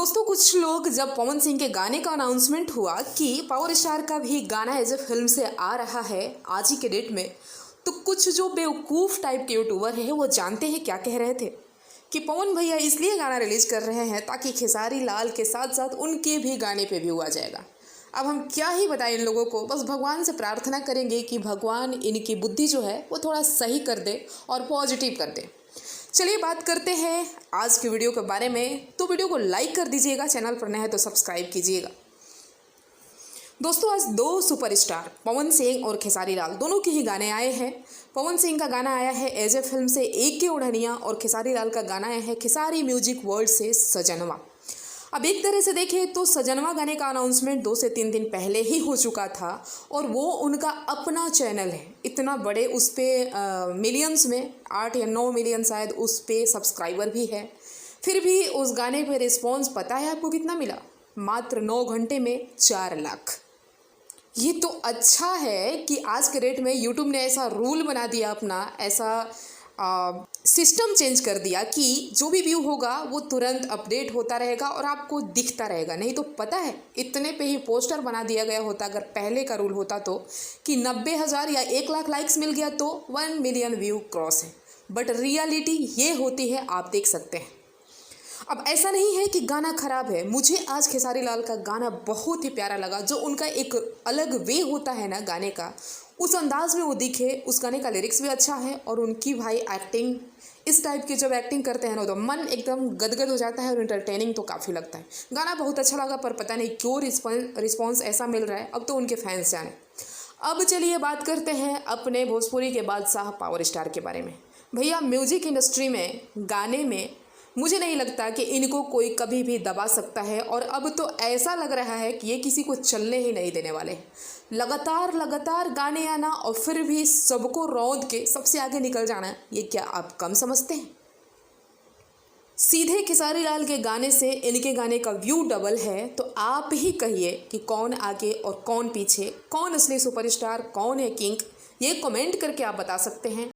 दोस्तों कुछ लोग जब पवन सिंह के गाने का अनाउंसमेंट हुआ कि पावर स्टार का भी गाना एज ए फिल्म से आ रहा है आज ही के डेट में, तो कुछ जो बेवकूफ़ टाइप के यूट्यूबर हैं वो जानते हैं क्या कह रहे थे कि पवन भैया इसलिए गाना रिलीज कर रहे हैं ताकि खेसारी लाल के साथ साथ उनके भी गाने पे व्यू आ जाएगा। अब हम क्या ही बताएं इन लोगों को, बस भगवान से प्रार्थना करेंगे कि भगवान इनकी बुद्धि जो है वो थोड़ा सही कर दे और पॉजिटिव कर दे। चलिए बात करते हैं आज की वीडियो के बारे में। तो वीडियो को लाइक कर दीजिएगा, चैनल पर नया है तो सब्सक्राइब कीजिएगा। दोस्तों आज दो सुपरस्टार पवन सिंह और खेसारी लाल दोनों के ही गाने आए हैं। पवन सिंह का गाना आया है एज ए फिल्म से एक के ओढ़निया और खेसारी लाल का गाना आया है खेसारी म्यूजिक वर्ल्ड से सजनवा। अब एक तरह से देखें तो सजनवा गाने का अनाउंसमेंट 2 से 3 दिन पहले ही हो चुका था और वो उनका अपना चैनल है। इतना बड़े उस पर मिलियंस में 8 या 9 मिलियन शायद उस पर सब्सक्राइबर भी है। फिर भी उस गाने पे रिस्पॉन्स पता है आपको कितना मिला? मात्र 9 घंटे में 4 लाख। ये तो अच्छा है कि आज के डेट में यूट्यूब ने ऐसा रूल बना दिया, अपना ऐसा सिस्टम चेंज कर दिया कि जो भी व्यू होगा वो तुरंत अपडेट होता रहेगा और आपको दिखता रहेगा। नहीं तो पता है इतने पे ही पोस्टर बना दिया गया होता अगर पहले का रूल होता तो कि 90,000 या 1 लाख लाइक्स मिल गया तो 1 मिलियन व्यू क्रॉस है। बट रियलिटी ये होती है, आप देख सकते हैं। अब ऐसा नहीं है कि गाना ख़राब है, मुझे आज खेसारी लाल का गाना बहुत ही प्यारा लगा। जो उनका एक अलग वे होता है ना गाने का, उस अंदाज में वो दिखे। उस गाने का लिरिक्स भी अच्छा है और उनकी भाई एक्टिंग, इस टाइप की जब एक्टिंग करते हैं ना तो मन एकदम गदगद हो जाता है और इंटरटेनिंग तो काफ़ी लगता है। गाना बहुत अच्छा लगा पर पता नहीं क्यों रिस्पॉन्स ऐसा मिल रहा है, अब तो उनके फैंस जाने। अब चलिए बात करते हैं अपने भोजपुरी के बादशाह पावर स्टार के बारे में। भैया म्यूजिक इंडस्ट्री में गाने में मुझे नहीं लगता कि इनको कोई कभी भी दबा सकता है और अब तो ऐसा लग रहा है कि ये किसी को चलने ही नहीं देने वाले। लगातार गाने आना और फिर भी सबको रौंद के सबसे आगे निकल जाना, ये क्या आप कम समझते हैं? सीधे खेसारी लाल के गाने से इनके गाने का व्यू डबल है, तो आप ही कहिए कि कौन आगे और कौन पीछे, कौन असली सुपरस्टार, कौन है किंग? ये कमेंट करके आप बता सकते हैं।